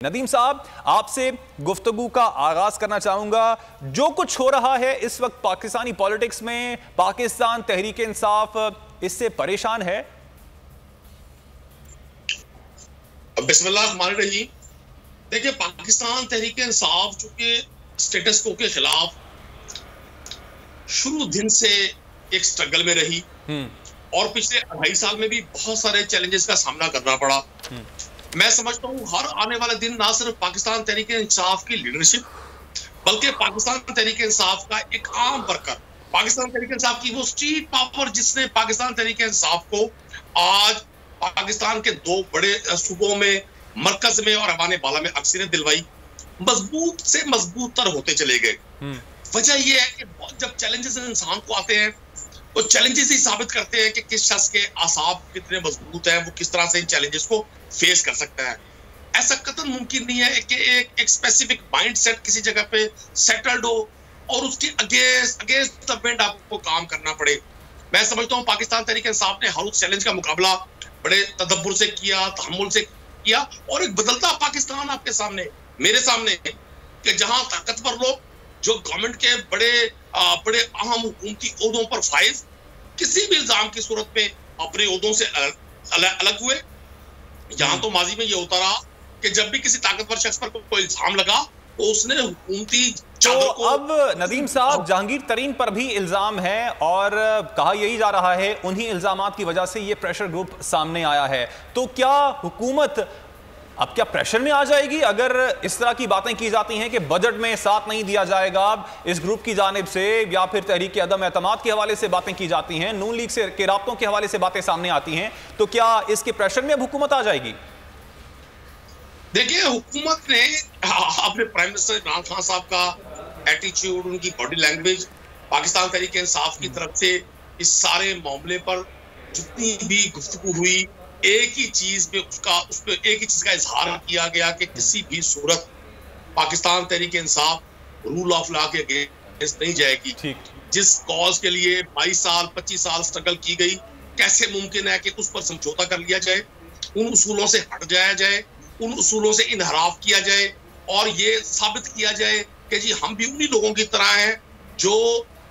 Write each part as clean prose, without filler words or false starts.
नदीम साहब, आपसे गुफ्तगू का आगाज करना चाहूंगा। जो कुछ हो रहा है इस वक्त पाकिस्तानी पॉलिटिक्स में, पाकिस्तान तहरीक इंसाफ इससे परेशान है? बिस्मिल्लाहिर्रहमानिर्रहीम। देखिए, पाकिस्तान तहरीक इंसाफ चूंकि स्टेटस को के खिलाफ शुरू दिन से एक स्ट्रगल में रही और पिछले 2.5 साल में भी बहुत सारे चैलेंजेस का सामना करना पड़ा। मैं समझता हूँ हर आने वाला दिन ना सिर्फ पाकिस्तान तहरीक इंसाफ की लीडरशिप बल्कि पाकिस्तान तहरीक इंसाफ का एक आम वर्कर, पाकिस्तान तहरीक इंसाफ की वो स्ट्रीट पावर जिसने पाकिस्तान तहरीक इंसाफ को आज पाकिस्तान के 2 बड़े सूबों में, मरकज में और अवाने बाला में अक्सरियत दिलवाई, मजबूत से मजबूत तर होते चले गए। वजह यह है कि जब चैलेंजेस इंसान को आते हैं वो चैलेंजेस ही साबित करते हैं कि किस शख्स के आसाब कितने मजबूत हैं, वो किस तरह से इन चैलेंजेस को फेस कर सकता है। ऐसा कतई मुमकिन नहीं है कि एक स्पेसिफिक माइंड सेट किसी जगह पे सेटल्ड हो और उसके अगेंस्ट द विंड आपको काम करना पड़े। मैं समझता हूँ पाकिस्तान तहरीक इंसाफ ने हर उस चैलेंज का मुकाबला बड़े तदब्बुर से किया, तहम्मुल से किया और एक बदलता पाकिस्तान आपके सामने, मेरे सामने, कि जहां ताकतवर लोग जो गवर्नमेंट के बड़े अहम हुकूमती ओहदों पर फाइज किसी भी इल्जाम की सूरत में अपने ओहदों से अलग हुए। यहाँ तो माजी में ये होता रहा कि जब भी किसी ताकतवर शख्स पर कोई इल्जाम लगा तो उसने हुकूमती तो अब नदीम साहब, जहांगीर तरीन पर भी इल्जाम है और कहा यही जा रहा है उन्हीं इल्जामात की वजह से ये प्रेशर ग्रुप सामने आया है। तो क्या हुकूमत अब क्या प्रेशर में आ जाएगी अगर इस तरह की बातें की जाती हैं कि बजट में साथ नहीं दिया जाएगा इस ग्रुप की जानिब से, या फिर तहरीक अदम एतमाद के हवाले से बातें की जाती हैं, नून लीग से के राब्तों के हवाले से बातें सामने आती हैं, तो क्या इसके प्रेशर में अब हुकूमत आ जाएगी? देखिए, हुकूमत ने अपने प्राइम मिनिस्टर इमरान खान साहब का एटीट्यूड, उनकी बॉडी लैंग्वेज, पाकिस्तान तहरीक इंसाफ की तरफ से इस सारे मामले पर जितनी भी गुफ्तगू हुई, एक ही चीज पे एक ही चीज का इजहार किया गया कि किसी भी सूरत Pakistan Tehreek Insaf rule of law के अगेंस्ट नहीं जाएगी। जिस कॉज के लिए 22 साल 25 साल स्ट्रगल की गई, कैसे मुमकिन है कि उस पर समझौता कर लिया जाए, उन उसूलों से हट जाया जाए, उन उसूलों से इनहराफ किया जाए और ये साबित किया जाए कि जी हम भी उन्हीं लोगों की तरह हैं जो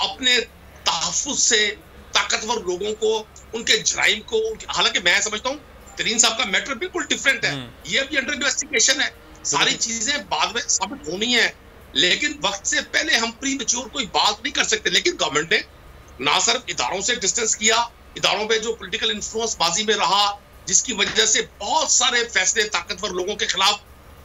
अपने तहफ्फुज़ से ताकतवर लोगों को, उनके जराइम को, हालांकि मैं समझता हूँ तरीन साहब का मैटर बिल्कुल डिफरेंट है, ये भी अंडर इन्वेस्टिगेशन है, सारी चीजें बाद में साबित होनी है, लेकिन वक्त से पहले हम प्री मैच्योर कोई बात नहीं कर सकते। लेकिन गवर्नमेंट ने ना सिर्फ इदारों से डिस्टेंस किया, इदारों में जो पॉलिटिकल इन्फ्लुएंस बाजी में रहा जिसकी वजह से बहुत सारे फैसले ताकतवर लोगों के खिलाफ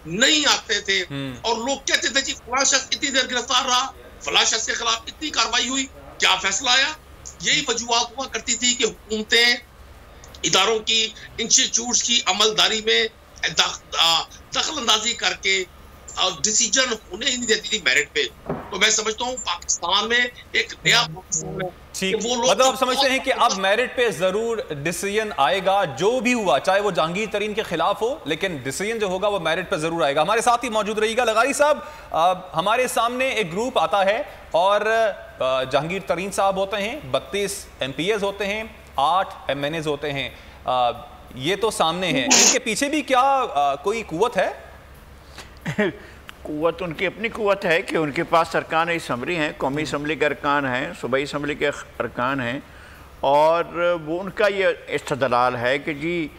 नहीं आते थे और लोग कहते थे जी फलां शख्स इतनी देर गिरफ्तार रहा, फलां शख्स के खिलाफ इतनी कार्रवाई हुई, क्या फैसला आया? यही वजूहात हुआ करती थी कि हुकूमतें इदारों की, इंस्टीट्यूट्स की अमलदारी में दखल अंदाजी करके डिसीजन होने ही नहीं देती थी मेरिट पे। तो मैं समझता हूँ पाकिस्तान में एक नया ठीक, मतलब आप समझते हैं कि अब मेरिट पे जरूर डिसीजन आएगा, जो भी हुआ चाहे वो जहांगीर तरीन के खिलाफ हो, लेकिन डिसीजन जो होगा वो मेरिट पे जरूर आएगा। हमारे साथ ही मौजूद रहिएगा। लगारी साहब, हमारे सामने एक ग्रुप आता है और जहांगीर तरीन साहब होते हैं, 32 MPs होते हैं, 8 MNAs होते हैं, ये तो सामने है, इनके पीछे भी क्या कोई कुव्वत है? कुव्वत उनकी अपनी कुव्वत है कि उनके पास अरकान असम्बली हैं, कौमी असम्बली के अरकान हैं, सूबाई असम्बली के अरकान हैं और वो उनका ये इस्तदलाल है कि जी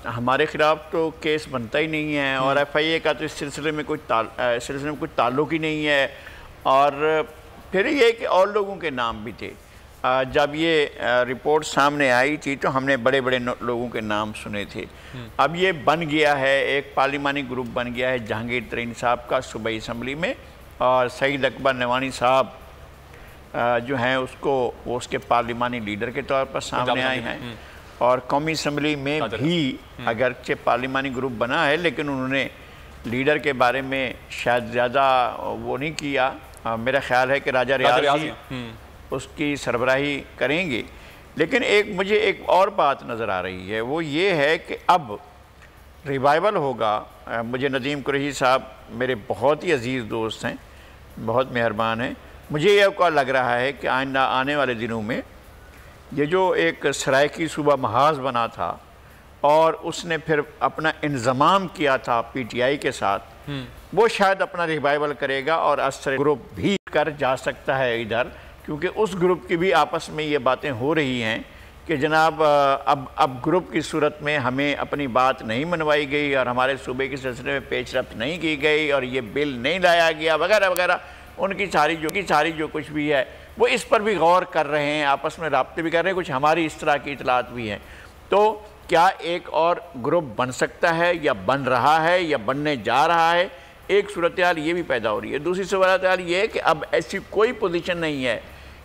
हमारे ख़िलाफ़ तो केस बनता ही नहीं है और FIA का तो इस सिलसिले में कुछ ताल्लुक़ ही नहीं है। और फिर ये कि और लोगों के नाम भी थे। जब ये रिपोर्ट सामने आई थी तो हमने बड़े बड़े लोगों के नाम सुने थे। अब ये बन गया है, एक पार्लिमानी ग्रुप बन गया है जहांगीर तरीन साहब का सूबाई असम्बली में, और सईद अकबर नवानी साहब जो हैं उसको वो उसके पार्लिमानी लीडर के तौर पर सामने आए हैं। और कौमी असम्बली में भी अगरचे पार्लिमानी ग्रुप बना है लेकिन उन्होंने लीडर के बारे में शायद ज़्यादा वो नहीं किया। मेरा ख्याल है कि राजा रियाज़ी उसकी सरबराही करेंगे। लेकिन मुझे एक और बात नज़र आ रही है, वो ये है कि अब रिवाइवल होगा। मुझे नदीम कुरैशी साहब मेरे बहुत ही अजीज़ दोस्त हैं, बहुत मेहरबान हैं। मुझे यह लग रहा है कि आने वाले दिनों में ये जो एक सराइकी सूबा महाज बना था और उसने फिर अपना इंजमाम किया था पीटीआई के साथ, वो शायद अपना रिवाइवल करेगा और असर ग्रुप भी कर जा सकता है इधर, क्योंकि उस ग्रुप की भी आपस में ये बातें हो रही हैं कि जनाब अब ग्रुप की सूरत में हमें अपनी बात नहीं मनवाई गई और हमारे सूबे के सिलसिले में पेशरफ्त नहीं की गई और ये बिल नहीं लाया गया वगैरह वगैरह। उनकी सारी जो कुछ भी है वो इस पर भी गौर कर रहे हैं, आपस में राब्ते भी कर रहे हैं, कुछ हमारी इस तरह की इतलात भी हैं। तो क्या एक और ग्रुप बन सकता है या बन रहा है या बनने जा रहा है, एक सूरत हाल ये भी पैदा हो रही है। दूसरी सूरत हाल ये है कि अब ऐसी कोई पोजीशन नहीं है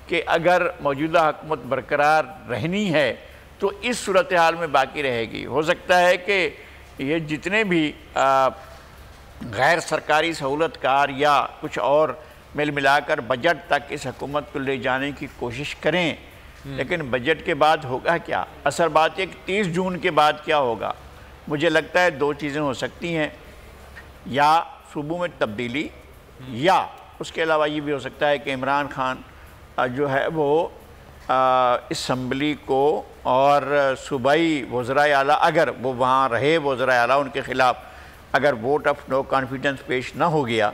कि अगर मौजूदा हुकूमत बरकरार रहनी है तो इस सूरत हाल में बाकी रहेगी। हो सकता है कि ये जितने भी गैर सरकारी सहूलतकार या कुछ और मिल मिलाकर बजट तक इस हुकूमत को ले जाने की कोशिश करें, लेकिन बजट के बाद होगा क्या? असल बात है कि 30 जून के बाद क्या होगा। मुझे लगता है दो चीज़ें हो सकती हैं, या सूबों में तब्दीली, या उसके अलावा ये भी हो सकता है कि इमरान खान जो है वो असम्बली को और सूबाई वज़राए आला, अगर वो वहाँ रहे वज़राए आला, उनके ख़िलाफ़ अगर वोट ऑफ नो कॉन्फिडेंस पेश ना हो गया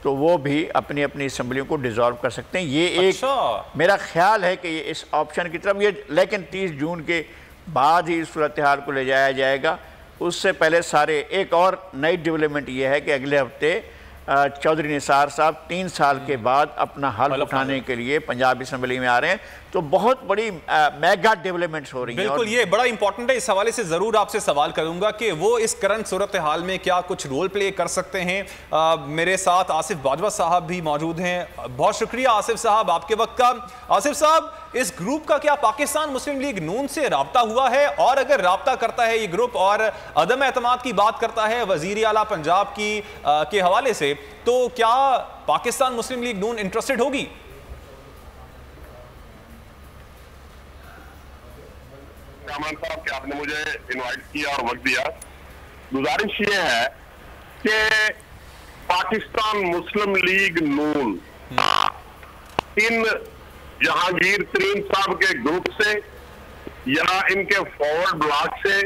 तो वो भी अपनी अपनी असम्बलियों को डिज़ोल्व कर सकते हैं। ये एक मेरा ख्याल है कि ये इस ऑप्शन की तरफ ये, लेकिन 30 जून के बाद ही इस सूरत हाल को ले जाया जाएगा। उससे पहले सारे एक और नई डेवलपमेंट ये है कि अगले हफ्ते चौधरी निसार साहब 3 साल के बाद अपना हल उठाने के लिए पंजाब असम्बली में आ रहे हैं। तो बहुत बड़ी मेगा डेवलपमेंट्स हो रही हैं। बिल्कुल, ये बड़ा इंपॉर्टेंट है। इस हवाले से ज़रूर आपसे सवाल करूंगा कि वो इस करंट सूरत हाल में क्या कुछ रोल प्ले कर सकते हैं। मेरे साथ आसिफ बाजवा साहब भी मौजूद हैं। बहुत शुक्रिया आसिफ साहब आपके वक्त का। आसिफ साहब, इस ग्रुप का क्या पाकिस्तान मुस्लिम लीग नून से राब्ता हुआ है? और अगर राब्ता करता है ये ग्रुप और अदम एतमाद की बात करता है वज़ीर आला पंजाब की के हवाले से, तो क्या पाकिस्तान मुस्लिम लीग नून इंटरेस्टेड होगी? रहमान साहब कि आपने मुझे इनवाइट किया और वक्त दिया। गुजारिश ये है कि पाकिस्तान मुस्लिम लीग नून इन जहांगीर तरीन साहब के ग्रुप से या इनके फॉरवर्ड ब्लॉक से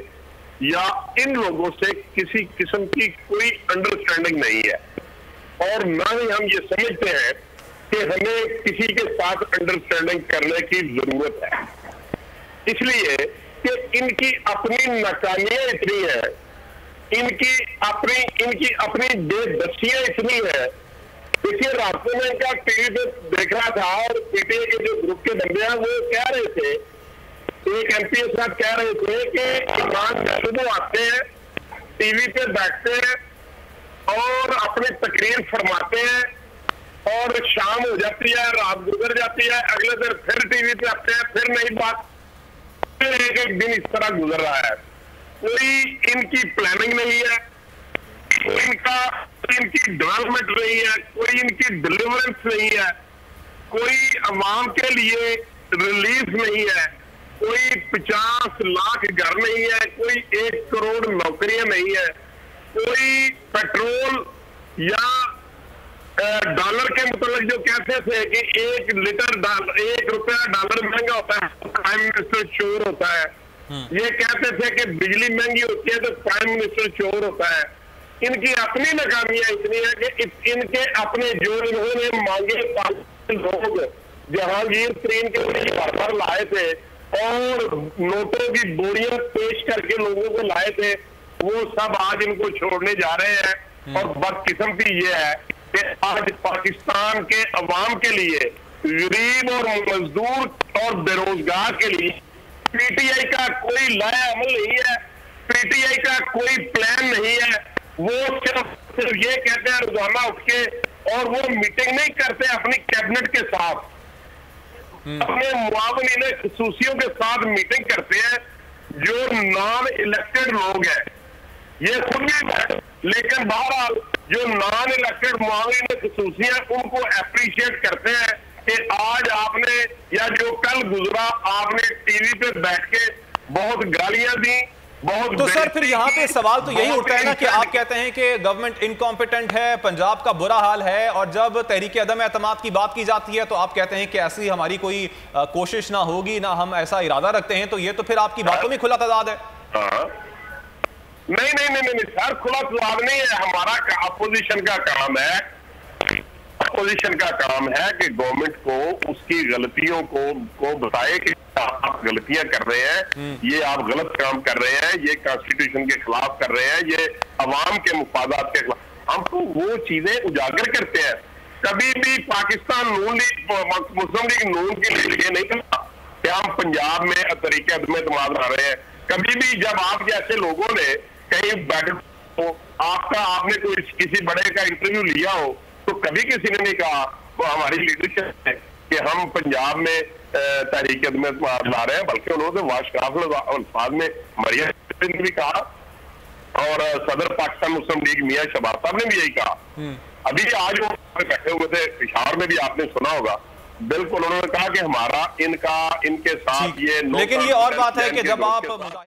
या इन लोगों से किसी किस्म की कोई अंडरस्टैंडिंग नहीं है, और ना ही हम ये समझते हैं कि हमें किसी के साथ अंडरस्टैंडिंग करने की जरूरत है। इसलिए कि इनकी अपनी नाकामियां इतनी है, इनकी अपनी बेबसियां इतनी है। देखिए, रात को मैं इनका टीवी पे देख रहा था और पीटीआई के जो ग्रुप के बंदे हैं वो कह रहे थे, एक एमपी साहब कह रहे थे कि इमरान सुबह आते हैं, टीवी पे बैठते हैं और अपनी तकरीर फरमाते हैं और शाम हो जाती है, रात गुजर जाती है, अगले दिन फिर टीवी पे आते हैं, फिर नई बात, एक एक दिन इस तरह गुजर रहा है। कोई इनकी प्लानिंग नहीं है, इनकी डेवलपमेंट नहीं है, कोई इनकी डिलीवरेंस नहीं है, कोई अवाम के लिए रिलीफ नहीं है, कोई 50 लाख घर नहीं है, कोई 1 करोड़ नौकरियां नहीं है, कोई पेट्रोल या डॉलर के मुताबिक जो कहते थे कि 1 रुपया डॉलर महंगा होता है प्राइम मिनिस्टर चोर होता है, ये कहते थे कि बिजली महंगी होती है तो प्राइम मिनिस्टर चोर होता है। इनकी अपनी नाकामियां इतनी है कि इनके अपने जो इन्होंने मांगे लोग जहांगीर तरीन के घर लाए थे और नोटों की बोरियां पेश करके लोगों को लाए थे, वो सब आज इनको छोड़ने जा रहे हैं। और बदकिस्मती ये है कि आज पाकिस्तान के अवाम के लिए, गरीब और मजदूर और बेरोजगार के लिए पीटीआई का कोई लाया अमल नहीं है, पीटीआई का कोई प्लान नहीं है। वो सिर्फ ये कहते हैं रोजाना उठ के, और वो मीटिंग नहीं करते अपनी कैबिनेट के साथ, अपने मुआवनीन खसूसियों के साथ मीटिंग करते हैं जो नॉन इलेक्टेड लोग हैं। ये खुद भी, लेकिन बहरहाल जो नॉन इलेक्टेड मुआवनीन खसूसियां उनको अप्रिशिएट करते हैं कि आज आपने, या जो कल गुजरा आपने टीवी पे बैठ के बहुत गालियां दी, बहुत। तो सर फिर यहाँ पे सवाल तो यही उठता है ना कि आप कहते हैं कि गवर्नमेंट इनकॉम्पिटेंट है, पंजाब का बुरा हाल है, और जब तहरीक अदम एतमाद की बात की जाती है तो आप कहते हैं कि ऐसी हमारी कोई कोशिश ना होगी, ना हम ऐसा इरादा रखते हैं। तो ये तो फिर आपकी बातों में खुला तजाद है। हाँ, नहीं नहीं नहीं नहीं सर, खुला जवाब नहीं है। हमारा अपोजिशन का काम है, अपोजिशन का काम है कि गवर्नमेंट को उसकी गलतियों को बताए कि आप गलतियां कर रहे हैं, ये आप गलत काम कर रहे हैं, ये कॉन्स्टिट्यूशन के खिलाफ कर रहे हैं, ये अवाम के मुफादात के खिलाफ। हम तो वो चीजें उजागर करते हैं। कभी भी पाकिस्तान नून लीग, मुस्लिम लीग नून के लिए नहीं कहा कि हम पंजाब में तरीके अदम एतमाद ला रहे हैं। कभी भी जब आप जैसे लोगों ने कहीं बैठ हो, आपने कोई किसी बड़े का इंटरव्यू लिया हो, तो कभी किसी ने नहीं कहा, वो हमारी लीडरशिप है कि हम पंजाब में तहरीक अदम एतमाद ला रहे हैं, बल्कि उन्होंने वाशकाफ अल्फाज में मरियम ने भी कहा और सदर पाकिस्तान मुस्लिम लीग मियां शहबाज साहब ने भी यही कहा। अभी आज वो बैठे हुए थे पेशावर में, भी आपने सुना होगा, बिल्कुल उन्होंने कहा कि हमारा इनके साथ ये लेकिन ये और बात है कि जब आप